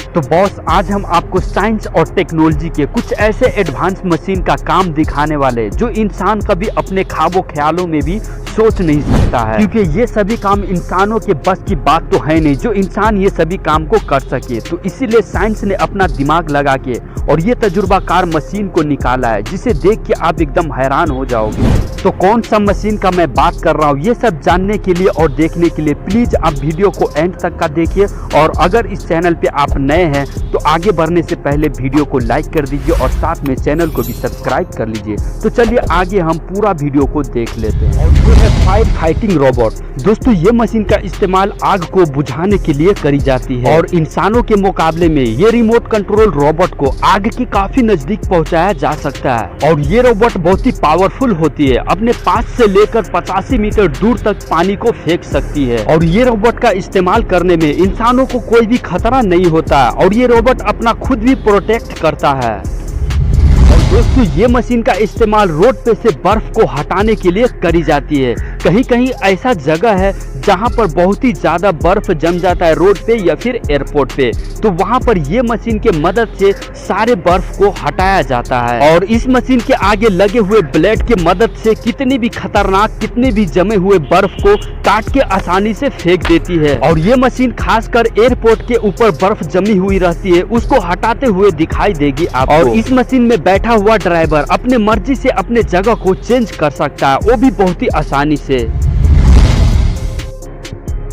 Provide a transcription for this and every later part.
तो बॉस, आज हम आपको साइंस और टेक्नोलॉजी के कुछ ऐसे एडवांस मशीन का काम दिखाने वाले हैं जो इंसान कभी अपने ख्वाबों ख्यालों में भी सोच नहीं सकता है, क्योंकि ये सभी काम इंसानों के बस की बात तो है नहीं जो इंसान ये सभी काम को कर सके। तो इसीलिए साइंस ने अपना दिमाग लगा के और ये तजुर्बाकार मशीन को निकाला है जिसे देख के आप एकदम हैरान हो जाओगे। तो कौन सा मशीन का मैं बात कर रहा हूँ, ये सब जानने के लिए और देखने के लिए प्लीज आप वीडियो को एंड तक का देखिए। और अगर इस चैनल पे आप नए हैं तो आगे बढ़ने से पहले वीडियो को लाइक कर दीजिए और साथ में चैनल को भी सब्सक्राइब कर लीजिए। तो चलिए आगे हम पूरा वीडियो को देख लेते हैं। और ये है फायर फाइटिंग रोबोट। दोस्तों, ये मशीन का इस्तेमाल आग को बुझाने के लिए करी जाती है और इंसानों के मुकाबले में ये रिमोट कंट्रोल रोबोट को आग के काफी नजदीक पहुंचाया जा सकता है। और ये रोबोट बहुत ही पावरफुल होती है, अपने 5 से लेकर 85 मीटर दूर तक पानी को फेंक सकती है। और ये रोबोट का इस्तेमाल करने में इंसानों को कोई भी खतरा नहीं होता है और ये रोबोट अपना खुद भी प्रोटेक्ट करता है। और दोस्तों, ये मशीन का इस्तेमाल रोड पे से बर्फ को हटाने के लिए करी जाती है। कहीं कहीं ऐसा जगह है जहां पर बहुत ही ज्यादा बर्फ जम जाता है रोड पे या फिर एयरपोर्ट पे, तो वहां पर ये मशीन के मदद से सारे बर्फ को हटाया जाता है। और इस मशीन के आगे लगे हुए ब्लेड के मदद से कितनी भी खतरनाक, कितने भी जमे हुए बर्फ को काट के आसानी से फेंक देती है। और ये मशीन खासकर एयरपोर्ट के ऊपर बर्फ जमी हुई रहती है उसको हटाते हुए दिखाई देगी आपको। और इस मशीन में बैठा हुआ ड्राइवर अपने मर्जी से अपने जगह को चेंज कर सकता है, वो भी बहुत ही आसानी से।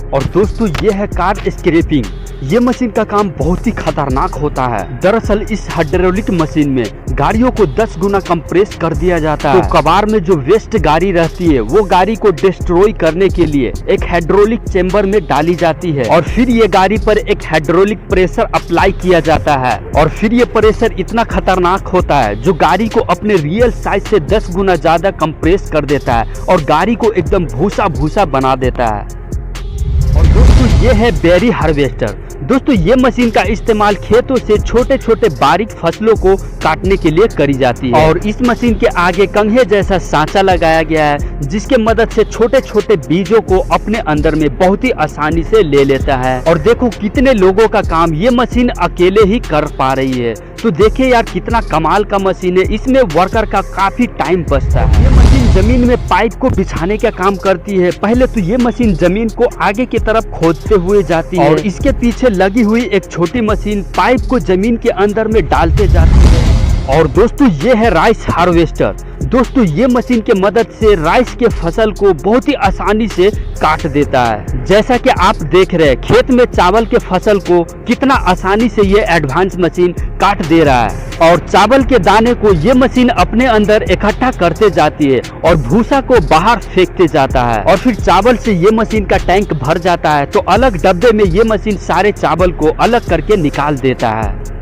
और दोस्तों, ये है कार स्क्रैपिंग। ये मशीन का काम बहुत ही खतरनाक होता है। दरअसल इस हाइड्रोलिक मशीन में गाड़ियों को 10 गुना कंप्रेस कर दिया जाता है। तो कबाड़ में जो वेस्ट गाड़ी रहती है वो गाड़ी को डिस्ट्रॉय करने के लिए एक हाइड्रोलिक चेंबर में डाली जाती है और फिर ये गाड़ी पर एक हाइड्रोलिक प्रेशर अप्लाई किया जाता है। और फिर ये प्रेशर इतना खतरनाक होता है जो गाड़ी को अपने रियल साइज से 10 गुना ज्यादा कंप्रेस कर देता है और गाड़ी को एकदम भूसा भूसा बना देता है। और दोस्तों, ये है बेरी हार्वेस्टर। दोस्तों, ये मशीन का इस्तेमाल खेतों से छोटे छोटे बारीक फसलों को काटने के लिए करी जाती है। और इस मशीन के आगे कंघे जैसा सांचा लगाया गया है जिसके मदद से छोटे छोटे बीजों को अपने अंदर में बहुत ही आसानी से ले लेता है। और देखो कितने लोगों का काम ये मशीन अकेले ही कर पा रही है। तो देखिए यार कितना कमाल का मशीन है, इसमें वर्कर का काफी टाइम बचता है। ये मशीन जमीन में पाइप को बिछाने का काम करती है। पहले तो ये मशीन जमीन को आगे की तरफ खोदते हुए जाती है और इसके पीछे लगी हुई एक छोटी मशीन पाइप को जमीन के अंदर में डालते जाती है। और दोस्तों, ये है राइस हार्वेस्टर। दोस्तों, ये मशीन के मदद से राइस के फसल को बहुत ही आसानी से काट देता है। जैसा कि आप देख रहे हैं खेत में चावल के फसल को कितना आसानी से ये एडवांस मशीन काट दे रहा है। और चावल के दाने को ये मशीन अपने अंदर इकट्ठा करते जाती है और भूसा को बाहर फेंकते जाता है। और फिर चावल से ये मशीन का टैंक भर जाता है तो अलग डब्बे में ये मशीन सारे चावल को अलग करके निकाल देता है।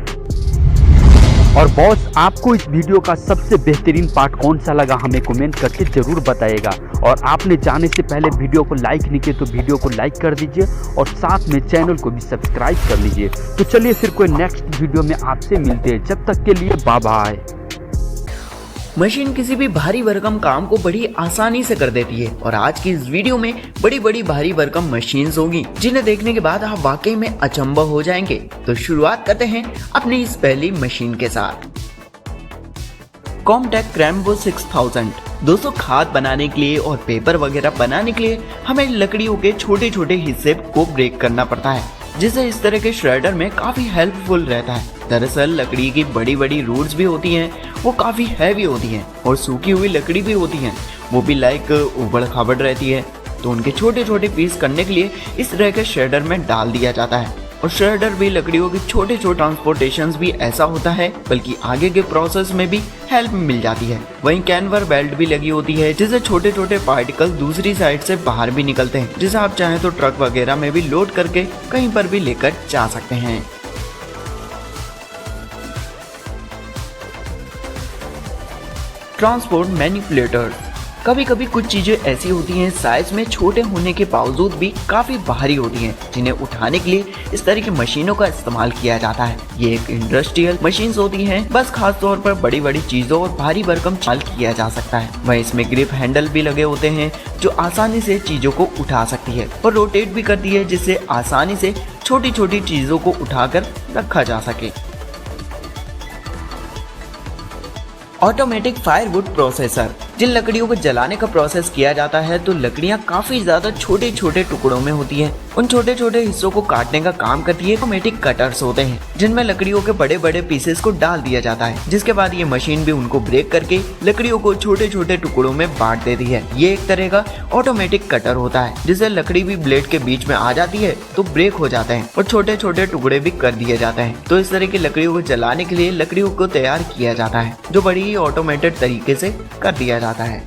और बॉस, आपको इस वीडियो का सबसे बेहतरीन पार्ट कौन सा लगा हमें कमेंट करके जरूर बताइएगा। और आपने जाने से पहले वीडियो को लाइक नहीं किया तो वीडियो को लाइक कर दीजिए और साथ में चैनल को भी सब्सक्राइब कर लीजिए। तो चलिए फिर कोई नेक्स्ट वीडियो में आपसे मिलते हैं, जब तक के लिए बाय बाय। मशीन किसी भी भारी भरकम काम को बड़ी आसानी से कर देती है और आज की इस वीडियो में बड़ी बड़ी भारी भरकम मशीन्स होंगी जिन्हें देखने के बाद आप वाकई में अचंभा हो जाएंगे। तो शुरुआत करते हैं अपनी इस पहली मशीन के साथ, कॉम्टेक क्रैम्बो 6000। दोस्तों, खाद बनाने के लिए और पेपर वगैरह बनाने के लिए हमें लकड़ियों के छोटे छोटे हिस्से को ब्रेक करना पड़ता है, जिससे इस तरह के श्रेडर में काफी हेल्पफुल रहता है। दरअसल लकड़ी की बड़ी बड़ी रूट्स भी होती हैं, वो काफी हैवी होती हैं और सूखी हुई लकड़ी भी होती हैं, वो भी लाइक उबड़ खाबड़ रहती है। तो उनके छोटे छोटे पीस करने के लिए इस तरह के श्रेडर में डाल दिया जाता है। और श्रेडर भी लकड़ियों के छोटे छोटे ट्रांसपोर्टेशन भी ऐसा होता है, बल्कि आगे के प्रोसेस में भी हेल्प मिल जाती है। वहीं कैनवर बेल्ट भी लगी होती है जिससे छोटे छोटे पार्टिकल दूसरी साइड से बाहर भी निकलते हैं, जिसे आप चाहें तो ट्रक वगैरह में भी लोड करके कहीं पर भी लेकर जा सकते हैं। Transport manipulator. कभी कभी कुछ चीजें ऐसी होती हैं साइज में छोटे होने के बावजूद भी काफी भारी होती हैं, जिन्हें उठाने के लिए इस तरह की मशीनों का इस्तेमाल किया जाता है। ये एक इंडस्ट्रियल मशीन्स होती हैं, बस खास तौर पर बड़ी बड़ी चीजों और भारी भरकम इस्तेमाल किया जा सकता है। वहीं इसमें ग्रिप हैंडल भी लगे होते हैं जो आसानी से चीजों को उठा सकती है और रोटेट भी करती है, जिससे आसानी से छोटी छोटी चीजों को उठाकर रखा जा सके। Automatic firewood processor. जिन लकड़ियों को जलाने का प्रोसेस किया जाता है तो लकड़ियां काफी ज्यादा छोटे छोटे टुकड़ों में होती हैं। उन छोटे छोटे हिस्सों को काटने का काम करती है ऑटोमेटिक कटर्स होते हैं, जिनमें लकड़ियों के बड़े बड़े पीसेस को डाल दिया जाता है, जिसके बाद ये मशीन भी उनको ब्रेक करके लकड़ियों को छोटे छोटे टुकड़ों में बांट देती है। ये एक तरह का ऑटोमेटिक कटर होता है, जिससे लकड़ी भी ब्लेड के बीच में आ जाती है तो ब्रेक हो जाते हैं और छोटे छोटे टुकड़े भी कर दिए जाते हैं। तो इस तरह की लकड़ियों को जलाने के लिए लकड़ियों को तैयार किया जाता है, जो बड़ी ही ऑटोमेटेड तरीके से कर दिया जाता है।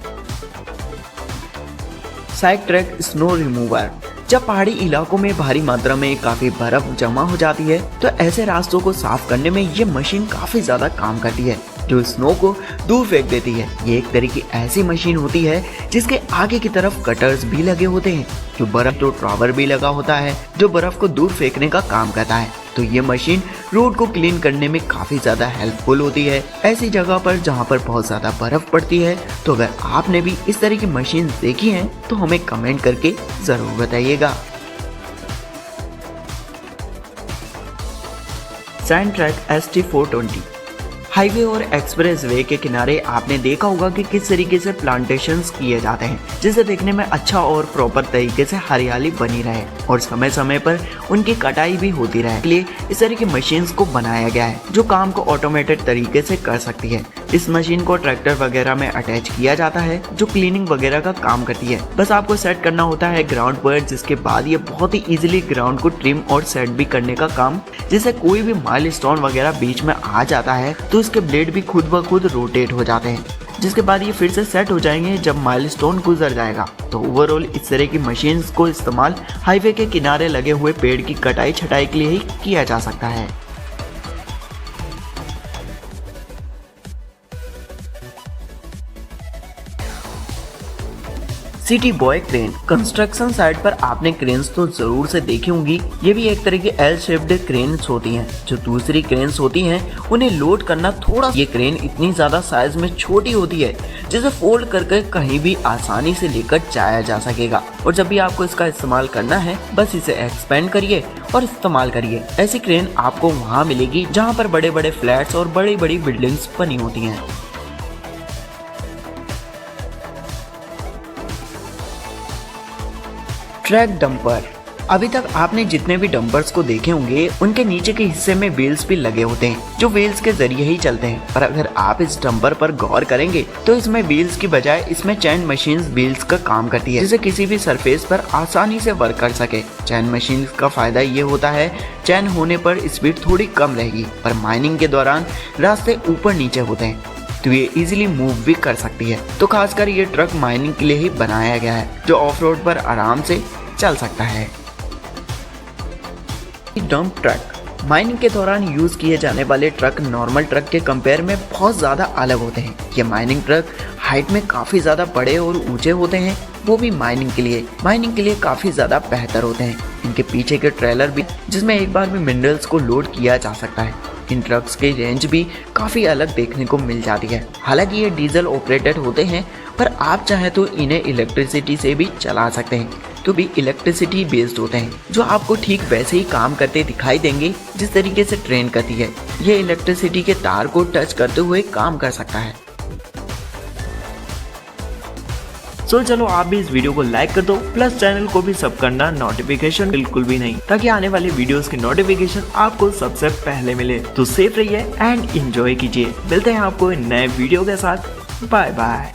Side track snow remover. जब पहाड़ी इलाकों में भारी मात्रा में काफी बर्फ जमा हो जाती है तो ऐसे रास्तों को साफ करने में ये मशीन काफी ज्यादा काम करती है, जो स्नो को दूर फेंक देती है। ये एक तरह की ऐसी मशीन होती है जिसके आगे की तरफ कटर्स भी लगे होते हैं, जो बर्फ तो ट्रॉवर भी लगा होता है जो बर्फ को दूर फेंकने का काम करता है। तो ये मशीन रोड को क्लीन करने में काफी ज्यादा हेल्पफुल होती है ऐसी जगह पर जहाँ पर बहुत ज्यादा बर्फ पड़ती है। तो अगर आपने भी इस तरह की मशीन देखी है तो हमें कमेंट करके जरूर बताइएगा। Sand track ST420। हाईवे और एक्सप्रेस वे के किनारे आपने देखा होगा कि किस तरीके से प्लांटेशंस किए जाते हैं, जिससे देखने में अच्छा और प्रॉपर तरीके से हरियाली बनी रहे और समय समय पर उनकी कटाई भी होती रहे। इसलिए इस तरह की मशीन्स को बनाया गया है जो काम को ऑटोमेटेड तरीके से कर सकती है। इस मशीन को ट्रैक्टर वगैरह में अटैच किया जाता है जो क्लीनिंग वगैरह का काम करती है। बस आपको सेट करना होता है ग्राउंड पर, जिसके बाद ये बहुत ही इजीली ग्राउंड को ट्रिम और सेट भी करने का काम, जिससे कोई भी माइलस्टोन वगैरह बीच में आ जाता है तो इसके ब्लेड भी खुद ब खुद रोटेट हो जाते हैं, जिसके बाद ये फिर से सेट हो जाएंगे जब माइलस्टोन गुजर जाएगा। तो ओवरऑल इस तरह की मशीन्स को इस्तेमाल हाईवे के किनारे लगे हुए पेड़ की कटाई छटाई के लिए ही किया जा सकता है। City boy crane. Construction site पर आपने क्रेन्स तो जरूर से देखी होंगी। ये भी एक तरह की एल शेप्ड क्रेन्स होती हैं, जो दूसरी क्रेन्स होती हैं उन्हें लोड करना थोड़ा। ये क्रेन इतनी ज्यादा साइज में छोटी होती है जिसे फोल्ड करके कहीं भी आसानी से लेकर जाया जा सकेगा। और जब भी आपको इसका इस्तेमाल करना है बस इसे एक्सपेंड करिए और इस्तेमाल करिए। ऐसी क्रेन आपको वहाँ मिलेगी जहाँ पर बड़े बड़े फ्लैट्स और बड़ी बड़ी बिल्डिंग्स बनी होती हैं। Track dumper. अभी तक आपने जितने भी डंपर्स को देखे होंगे उनके नीचे के हिस्से में व्हील्स भी लगे होते हैं जो व्हील्स के जरिए ही चलते हैं। पर अगर आप इस डंपर पर गौर करेंगे तो इसमें व्हील्स की बजाय इसमें चैन मशीन्स व्हील्स का काम करती है, जिसे किसी भी सरफेस पर आसानी से वर्क कर सके। चैन मशीन्स का फायदा ये होता है चैन होने पर स्पीड थोड़ी कम रहेगी, पर माइनिंग के दौरान रास्ते ऊपर नीचे होते हैं तो ये इजीली मूव भी कर सकती है। तो खासकर ये ट्रक माइनिंग के लिए ही बनाया गया है जो ऑफ रोड पर आराम से चल सकता है। Dump truck. माइनिंग के दौरान यूज किए जाने वाले ट्रक नॉर्मल ट्रक के कंपेयर में बहुत ज्यादा अलग होते हैं। ये माइनिंग ट्रक हाइट में काफी ज्यादा बड़े और ऊंचे होते हैं, वो भी माइनिंग के लिए काफी ज्यादा बेहतर होते हैं। इनके पीछे के ट्रेलर भी, जिसमें एक बार में मिनरल्स को लोड किया जा सकता है। इन ट्रक्स की रेंज भी काफी अलग देखने को मिल जाती है। हालांकि ये डीजल ऑपरेटेड होते हैं, पर आप चाहे तो इन्हें इलेक्ट्रिसिटी से भी चला सकते हैं, तो भी इलेक्ट्रिसिटी बेस्ड होते हैं जो आपको ठीक वैसे ही काम करते दिखाई देंगे जिस तरीके से ट्रेन करती है। ये इलेक्ट्रिसिटी के तार को टच करते हुए काम कर सकता है। सो चलो आप भी इस वीडियो को लाइक कर दो, प्लस चैनल को भी सब करना नोटिफिकेशन बिल्कुल भी नहीं, ताकि आने वाले वीडियोस की नोटिफिकेशन आपको सबसे पहले मिले। तो सेफ रहिए एंड एंजॉय कीजिए। मिलते हैं आपको नए वीडियो के साथ। Bye bye.